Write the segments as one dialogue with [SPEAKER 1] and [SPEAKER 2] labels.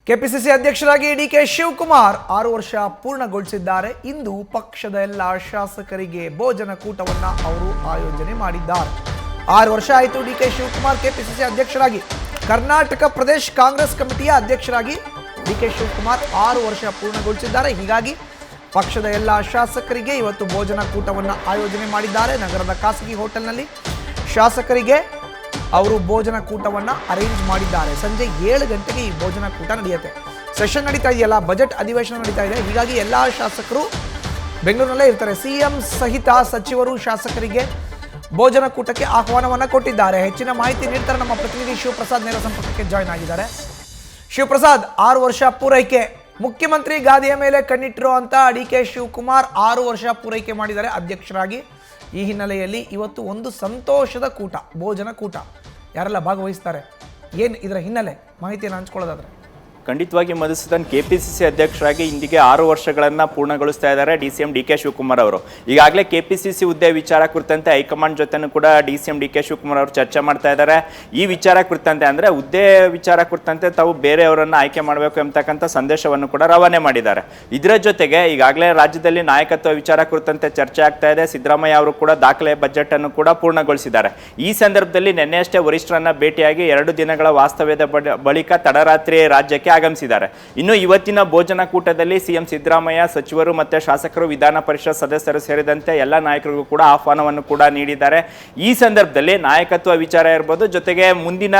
[SPEAKER 1] KPCC ಅಧ್ಯಕ್ಷರಾಗಿ DK Shivakumar 6 ವರ್ಷ ಪೂರ್ಣಗೊಳಿಸಿದ್ದಾರೆ. ಇಂದು ಪಕ್ಷದ ಎಲ್ಲ ಶಾಸಕರಿಗೆ ಭೋಜನ ಕೂಟವನ್ನು ಅವರು ಆಯೋಜನೆ ಮಾಡಿದ್ದಾರೆ. 6 ವರ್ಷ ಆಯಿತು ಡಿಕೆ ಶಿವಕುಮಾರ್ ಕೆಪಿಸಿಸಿ ಅಧ್ಯಕ್ಷರಾಗಿ. ಕರ್ನಾಟಕ ಪ್ರದೇಶ ಕಾಂಗ್ರೆಸ್ ಕಮಿಟಿಯ ಅಧ್ಯಕ್ಷರಾಗಿ ಡಿಕೆ ಶಿವಕುಮಾರ್ 6 ವರ್ಷ ಪೂರ್ಣಗೊಳಿಸಿದ್ದಾರೆ. ಹೀಗಾಗಿ ಪಕ್ಷದ ಎಲ್ಲ ಶಾಸಕರಿಗೆ ಇವತ್ತು ಭೋಜನ ಕೂಟವನ್ನು ಆಯೋಜನೆ ಮಾಡಿದ್ದಾರೆ. ನಗರದ ಖಾಸಗಿ ಹೋಟೆಲ್ನಲ್ಲಿ ಶಾಸಕರಿಗೆ ಅವರು ಭೋಜನ ಕೂಟವನ್ನು ಅರೇಂಜ್ ಮಾಡಿದ್ದಾರೆ. ಸಂಜೆ 7 ಗಂಟೆಗೆ ಈ ಭೋಜನ ಕೂಟ ನಡೆಯುತ್ತೆ. ಸೆಷನ್ ನಡೀತಾ ಇದೆಯಲ್ಲ, ಬಜೆಟ್ ಅಧಿವೇಶನ ನಡೀತಾ ಇದೆ. ಹೀಗಾಗಿ ಎಲ್ಲ ಶಾಸಕರು ಬೆಂಗಳೂರಿನಲ್ಲೇ ಇರ್ತಾರೆ. ಸಿಎಂ ಸಹಿತ ಸಚಿವರು ಶಾಸಕರಿಗೆ ಭೋಜನ ಕೂಟಕ್ಕೆ ಆಹ್ವಾನವನ್ನು ಕೊಟ್ಟಿದ್ದಾರೆ. ಹೆಚ್ಚಿನ ಮಾಹಿತಿ ನೀಡ್ತಾರೆ ನಮ್ಮ ಪ್ರತಿನಿಧಿ ಶಿವಪ್ರಸಾದ್ ನೇರ ಸಂಪರ್ಕಕ್ಕೆ ಜಾಯ್ನ್ ಆಗಿದ್ದಾರೆ. ಶಿವಪ್ರಸಾದ್, 6 ವರ್ಷ ಪೂರೈಕೆ, ಮುಖ್ಯಮಂತ್ರಿ ಗಾದಿಯ ಮೇಲೆ ಕಣ್ಣಿಟ್ಟಿರೋ ಅಂತ ಡಿಕೆ ಶಿವಕುಮಾರ್ 6 ವರ್ಷ ಪೂರೈಕೆ ಮಾಡಿದ್ದಾರೆ ಅಧ್ಯಕ್ಷರಾಗಿ. ಈ ಹಿನ್ನೆಲೆಯಲ್ಲಿ ಇವತ್ತು ಒಂದು ಸಂತೋಷದ ಕೂಟ, ಭೋಜನ ಕೂಟ. ಯಾರೆಲ್ಲ ಭಾಗವಹಿಸ್ತಾರೆ, ಏನು ಇದರ ಹಿನ್ನೆಲೆ ಮಾಹಿತಿಯನ್ನು ಹಂಚ್ಕೊಳ್ಳೋದಾದ್ರೆ?
[SPEAKER 2] ಖಂಡಿತವಾಗಿ ಮಧುಸೂದನ್, ಕೆಪಿಸಿಸಿ ಅಧ್ಯಕ್ಷರಾಗಿ ಇಂದಿಗೆ 6 ವರ್ಷಗಳನ್ನು ಪೂರ್ಣಗೊಳಿಸ್ತಾ ಇದ್ದಾರೆ ಡಿ.ಸಿ.ಎಂ. ಡಿ.ಕೆ. ಶಿವಕುಮಾರ್ ಅವರು. ಈಗಾಗಲೇ ಕೆಪಿಸಿಸಿ ಹುದ್ದೆ ವಿಚಾರ ಕುರಿತಂತೆ ಹೈಕಮಾಂಡ್ ಜೊತೆನೂ ಕೂಡ ಡಿ.ಸಿ.ಎಂ. ಡಿ.ಕೆ. ಶಿವಕುಮಾರ್ ಅವರು ಚರ್ಚೆ ಮಾಡ್ತಾ ಇದ್ದಾರೆ. ಈ ವಿಚಾರ ಕುರಿತಂತೆ ಅಂದರೆ ಹುದ್ದೆ ವಿಚಾರ ಕುರಿತಂತೆ ತಾವು ಬೇರೆಯವರನ್ನು ಆಯ್ಕೆ ಮಾಡಬೇಕು ಎಂಬತಕ್ಕಂಥ ಸಂದೇಶವನ್ನು ಕೂಡ ರವಾನೆ ಮಾಡಿದ್ದಾರೆ. ಇದರ ಜೊತೆಗೆ ಈಗಾಗಲೇ ರಾಜ್ಯದಲ್ಲಿ ನಾಯಕತ್ವ ವಿಚಾರ ಕುರಿತಂತೆ ಚರ್ಚೆ ಆಗ್ತಾ ಇದೆ. ಸಿದ್ದರಾಮಯ್ಯ ಅವರು ಕೂಡ ದಾಖಲೆ ಬಜೆಟ್ ಅನ್ನು ಕೂಡ ಪೂರ್ಣಗೊಳಿಸಿದ್ದಾರೆ. ಈ ಸಂದರ್ಭದಲ್ಲಿ ನಿನ್ನೆಯಷ್ಟೇ ವರಿಷ್ಠರನ್ನ ಭೇಟಿಯಾಗಿ 2 ದಿನಗಳ ವಾಸ್ತವ್ಯದ ಬಳಿಕ ತಡರಾತ್ರಿ ರಾಜ್ಯಕ್ಕೆ ಆಗಮಿಸಿದ್ದಾರೆ. ಇನ್ನು ಇವತ್ತಿನ ಭೋಜನ ಕೂಟದಲ್ಲಿ ಸಿಎಂ ಸಿದ್ದರಾಮಯ್ಯ, ಸಚಿವರು ಮತ್ತು ಶಾಸಕರು, ವಿಧಾನ ಪರಿಷತ್ ಸದಸ್ಯರು ಸೇರಿದಂತೆ ಎಲ್ಲ ನಾಯಕರಿಗೂ ಕೂಡ ಆಹ್ವಾನವನ್ನು ಕೂಡ ನೀಡಿದ್ದಾರೆ. ಈ ಸಂದರ್ಭದಲ್ಲಿ ನಾಯಕತ್ವ ವಿಚಾರ ಇರ್ಬೋದು, ಜೊತೆಗೆ ಮುಂದಿನ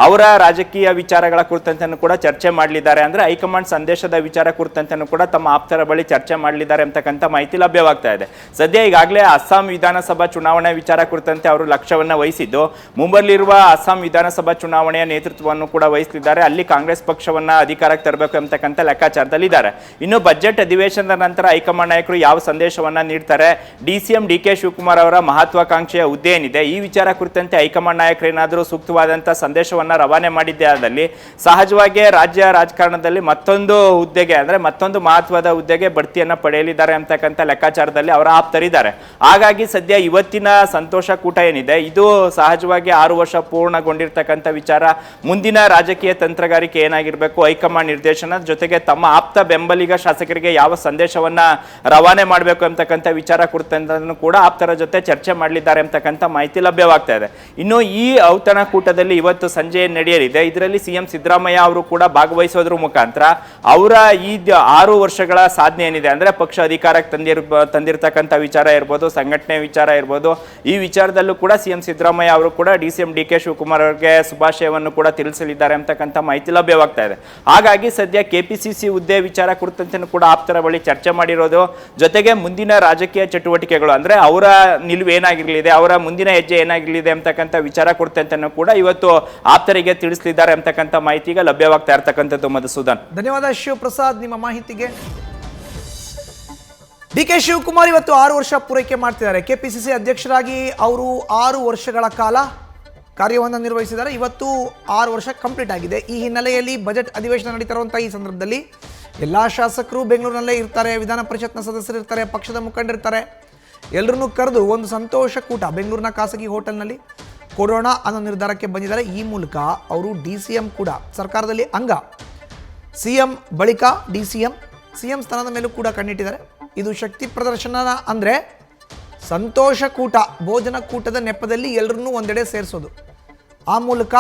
[SPEAKER 2] ಅವರ ರಾಜಕೀಯ ವಿಚಾರಗಳ ಕುರಿತಂತೆ ಕೂಡ ಚರ್ಚೆ ಮಾಡಲಿದ್ದಾರೆ. ಅಂದರೆ ಹೈಕಮಾಂಡ್ ಸಂದೇಶದ ವಿಚಾರ ಕುರಿತಂತೆ ಕೂಡ ತಮ್ಮ ಆಪ್ತರ ಬಳಿ ಚರ್ಚೆ ಮಾಡಲಿದ್ದಾರೆ ಅಂತಕ್ಕಂಥ ಮಾಹಿತಿ ಲಭ್ಯವಾಗ್ತಾ ಇದೆ. ಸದ್ಯ ಈಗಾಗಲೇ ಅಸ್ಸಾಂ ವಿಧಾನಸಭಾ ಚುನಾವಣೆ ವಿಚಾರ ಕುರಿತಂತೆ ಅವರು ಲಕ್ಷ್ಯವನ್ನು ವಹಿಸಿದ್ದು, ಮುಂಬರಲಿರುವ ಅಸ್ಸಾಂ ವಿಧಾನಸಭಾ ಚುನಾವಣೆಯ ನೇತೃತ್ವವನ್ನು ಕೂಡ ವಹಿಸಲಿದ್ದಾರೆ. ಅಲ್ಲಿ ಕಾಂಗ್ರೆಸ್ ಪಕ್ಷವನ್ನು ಅಧಿಕಾರಕ್ಕೆ ತರಬೇಕು ಎಂಬತಕ್ಕಂಥ ಲೆಕ್ಕಾಚಾರದಲ್ಲಿದ್ದಾರೆ. ಇನ್ನು ಬಜೆಟ್ ಅಧಿವೇಶನದ ನಂತರ ಹೈಕಮಾಂಡ್ ನಾಯಕರು ಯಾವ ಸಂದೇಶವನ್ನ ನೀಡ್ತಾರೆ, ಡಿ.ಸಿ.ಎಂ. ಡಿ.ಕೆ. ಶಿವಕುಮಾರ್ ಅವರ ಮಹತ್ವಾಕಾಂಕ್ಷೆಯ ಹುದ್ದೆ ಏನಿದೆ, ಈ ವಿಚಾರ ಕುರಿತಂತೆ ಹೈಕಮಾಂಡ್ ನಾಯಕರು ಏನಾದರೂ ಸೂಕ್ತವಾದಂತಹ ಸಂದೇಶವನ್ನ ರವಾನೆ ಮಾಡಿದ್ದೇ ಆದಲ್ಲಿ ಸಹಜವಾಗಿ ರಾಜ್ಯ ರಾಜಕಾರಣದಲ್ಲಿ ಮತ್ತೊಂದು ಹುದ್ದೆಗೆ, ಅಂದ್ರೆ ಮತ್ತೊಂದು ಮಹತ್ವದ ಹುದ್ದೆಗೆ ಬಡ್ತಿಯನ್ನ ಪಡೆಯಲಿದ್ದಾರೆ ಅಂತಕ್ಕಂಥ ಲೆಕ್ಕಾಚಾರದಲ್ಲಿ ಅವರ ಆಪ್ತರಿದ್ದಾರೆ. ಹಾಗಾಗಿ ಸದ್ಯ ಇವತ್ತಿನ ಸಂತೋಷ ಕೂಟ ಏನಿದೆ, ಇದು ಸಹಜವಾಗಿ 6 ವರ್ಷ ಪೂರ್ಣಗೊಂಡಿರ್ತಕ್ಕಂಥ ವಿಚಾರ. ಮುಂದಿನ ರಾಜಕೀಯ ತಂತ್ರಗಾರಿಕೆ ಏನಾಗಿರ್ಬೇಕು, ಹೈಕಮಾಂಡ್ ನಿರ್ದೇಶನ ಜೊತೆಗೆ ತಮ್ಮ ಆಪ್ತ ಬೆಂಬಲಿಗ ಶಾಸಕರಿಗೆ ಯಾವ ಸಂದೇಶವನ್ನ ರವಾನೆ ಮಾಡಬೇಕು ಅಂತಕ್ಕಂಥ ವಿಚಾರ ಕುರಿತಂತೆ ಕೂಡ ಆಪ್ತರ ಜೊತೆ ಚರ್ಚೆ ಮಾಡಲಿದ್ದಾರೆ ಅಂತಕ್ಕಂಥ ಮಾಹಿತಿ ಲಭ್ಯವಾಗ್ತಾ ಇದೆ. ಇನ್ನು ಈ ಔತಣ ಕೂಟದಲ್ಲಿ ಇವತ್ತು ಸಂಜೆ ನಡೆಯಲಿದೆ. ಇದರಲ್ಲಿ ಸಿಎಂ ಸಿದ್ದರಾಮಯ್ಯ ಅವರು ಕೂಡ ಭಾಗವಹಿಸೋದ್ರ ಮುಖಾಂತರ ಅವರ ಈ 6 ವರ್ಷಗಳ ಸಾಧನೆ ಏನಿದೆ, ಅಂದ್ರೆ ಪಕ್ಷ ಅಧಿಕಾರಕ್ಕೆ ತಂದಿರತಕ್ಕಂಥ ವಿಚಾರ ಇರ್ಬೋದು, ಸಂಘಟನೆ ವಿಚಾರ ಇರ್ಬೋದು, ಈ ವಿಚಾರದಲ್ಲೂ ಕೂಡ ಸಿಎಂ ಸಿದ್ದರಾಮಯ್ಯ ಅವರು ಕೂಡ ಡಿ.ಸಿ.ಎಂ. ಡಿ.ಕೆ. ಶಿವಕುಮಾರ್ ಅವರಿಗೆ ಶುಭಾಶಯವನ್ನು ಕೂಡ ತಿಳಿಸಲಿದ್ದಾರೆ ಅಂತಕ್ಕಂಥ ಮಾಹಿತಿ ಲಭ್ಯವಾಗ್ತಾ ಇದೆ. ಹಾಗಾಗಿ ಸದ್ಯ ಕೆಪಿಸಿಸಿ ಹುದ್ದೆ ವಿಚಾರ ಕುರಿತಂತೆ ಕೂಡ ಆಪ್ತರ ಬಳಿ ಚರ್ಚೆ ಮಾಡಿರೋದು, ಜೊತೆಗೆ ಮುಂದಿನ ರಾಜಕೀಯ ಚಟುವಟಿಕೆಗಳು, ಅಂದ್ರೆ ಅವರ ನಿಲುವು ಏನಾಗಿರಲಿದೆ, ಅವರ ಮುಂದಿನ ಹೆಜ್ಜೆ ಏನಾಗಿರಲಿದೆ ಅಂತಕ್ಕಂಥ ವಿಚಾರ ಕುರಿತಂತೆ ಕೂಡ ಇವತ್ತು ಆಪ್ತರಿಗೆ ತಿಳಿಸಲಿದ್ದಾರೆ ಅಂತಕ್ಕಂಥ ಮಾಹಿತಿ ಈಗ ಲಭ್ಯವಾಗ್ತಾ ಇರ್ತಕ್ಕಂಥದ್ದು. ಮಧುಸೂದನ್,
[SPEAKER 1] ಧನ್ಯವಾದ ಶಿವಪ್ರಸಾದ್ ನಿಮ್ಮ ಮಾಹಿತಿಗೆ. ಡಿಕೆ ಶಿವಕುಮಾರ್ ಇವತ್ತು 6 ವರ್ಷ ಪೂರೈಕೆ ಮಾಡ್ತಿದ್ದಾರೆ. ಕೆಪಿಸಿಸಿ ಅಧ್ಯಕ್ಷರಾಗಿ ಅವರು 6 ವರ್ಷಗಳ ಕಾಲ ಕಾರ್ಯವನ್ನು ನಿರ್ವಹಿಸಿದ್ದಾರೆ. ಇವತ್ತು 6 ವರ್ಷ ಕಂಪ್ಲೀಟ್ ಆಗಿದೆ. ಈ ಹಿನ್ನೆಲೆಯಲ್ಲಿ ಬಜೆಟ್ ಅಧಿವೇಶನ ನಡೀತಿರುವಂಥ ಈ ಸಂದರ್ಭದಲ್ಲಿ ಎಲ್ಲ ಶಾಸಕರು ಬೆಂಗಳೂರಿನಲ್ಲೇ ಇರ್ತಾರೆ, ವಿಧಾನ ಪರಿಷತ್ನ ಸದಸ್ಯರು ಇರ್ತಾರೆ, ಪಕ್ಷದ ಮುಖಂಡರಿರ್ತಾರೆ. ಎಲ್ಲರನ್ನೂ ಕರೆದು ಒಂದು ಸಂತೋಷ ಕೂಟ ಬೆಂಗಳೂರಿನ ಖಾಸಗಿ ಹೋಟೆಲ್ನಲ್ಲಿ ಕೊಡೋಣ ಅನ್ನೋ ನಿರ್ಧಾರಕ್ಕೆ ಬಂದಿದ್ದಾರೆ. ಈ ಮೂಲಕ ಅವರು ಡಿ.ಸಿ.ಎಂ. ಕೂಡ ಸರ್ಕಾರದಲ್ಲಿ ಅಂಗ, ಸಿ.ಎಂ. ಬಳಿಕ ಡಿ.ಸಿ.ಎಂ. ಸಿ.ಎಂ. ಸ್ಥಾನದ ಮೇಲೂ ಕೂಡ ಕಣ್ಣಿಟ್ಟಿದ್ದಾರೆ. ಇದು ಶಕ್ತಿ ಪ್ರದರ್ಶನ, ಅಂದರೆ ಸಂತೋಷ ಕೂಟ, ಭೋಜನ ಕೂಟದ ನೆಪದಲ್ಲಿ ಎಲ್ಲರನ್ನೂ ಒಂದೆಡೆ ಸೇರಿಸೋದು. ಆ ಮೂಲಕ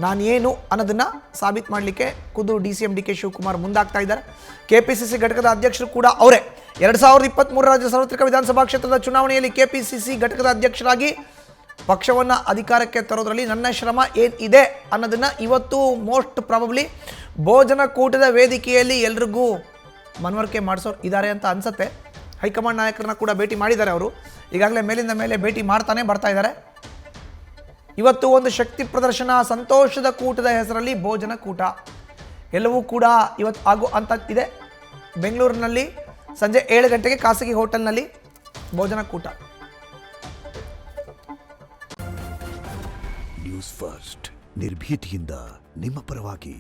[SPEAKER 1] ನಾನೇನು ಅನ್ನೋದನ್ನು ಸಾಬೀತು ಮಾಡಲಿಕ್ಕೆ ಖುದ್ದು ಡಿ.ಸಿ.ಎಂ. ಡಿ.ಕೆ. ಶಿವಕುಮಾರ್ ಮುಂದಾಗ್ತಾ ಇದ್ದಾರೆ. ಕೆಪಿಸಿಸಿ ಘಟಕದ ಅಧ್ಯಕ್ಷರು ಕೂಡ ಅವರೇ. 2023 ರಾಜ್ಯ ಸಾರ್ವತ್ರಿಕ ವಿಧಾನಸಭಾ ಕ್ಷೇತ್ರದ ಚುನಾವಣೆಯಲ್ಲಿ ಕೆಪಿಸಿಸಿ ಘಟಕದ ಅಧ್ಯಕ್ಷರಾಗಿ ಪಕ್ಷವನ್ನು ಅಧಿಕಾರಕ್ಕೆ ತರೋದ್ರಲ್ಲಿ ನನ್ನ ಶ್ರಮ ಏನಿದೆ ಅನ್ನೋದನ್ನು ಇವತ್ತು ಮೋಸ್ಟ್ ಪ್ರಾಬಬ್ಲಿ ಭೋಜನ ಕೂಟದ ವೇದಿಕೆಯಲ್ಲಿ ಎಲ್ರಿಗೂ ಮನವರಿಕೆ ಮಾಡಿಸೋರು ಇದ್ದಾರೆ ಅಂತ ಅನಿಸುತ್ತೆ. ಹೈಕಮಾಂಡ್ ನಾಯಕರನ್ನ ಕೂಡ ಭೇಟಿ ಮಾಡಿದ್ದಾರೆ ಅವರು. ಈಗಾಗಲೇ ಮೇಲಿಂದ ಮೇಲೆ ಭೇಟಿ ಮಾಡ್ತಾನೆ ಬರ್ತಾ ಇದ್ದಾರೆ. ಇವತ್ತು ಒಂದು ಶಕ್ತಿ ಪ್ರದರ್ಶನ, ಸಂತೋಷದ ಕೂಟದ ಹೆಸರಲ್ಲಿ ಭೋಜನ ಕೂಟ ಎಲ್ಲವೂ ಕೂಡ ಇವತ್ತು ಆಗೋ ಅಂತ ಇದೆ. ಬೆಂಗಳೂರಿನಲ್ಲಿ ಸಂಜೆ 7 ಗಂಟೆಗೆ ಖಾಸಗಿ ಹೋಟೆಲ್ನಲ್ಲಿ ಭೋಜನ ಕೂಟ.
[SPEAKER 3] ನ್ಯೂಸ್ ಫಸ್ಟ್, ನಿರ್ಭೀತಿಯಿಂದ ನಿಮ್ಮ ಪರವಾಗಿ.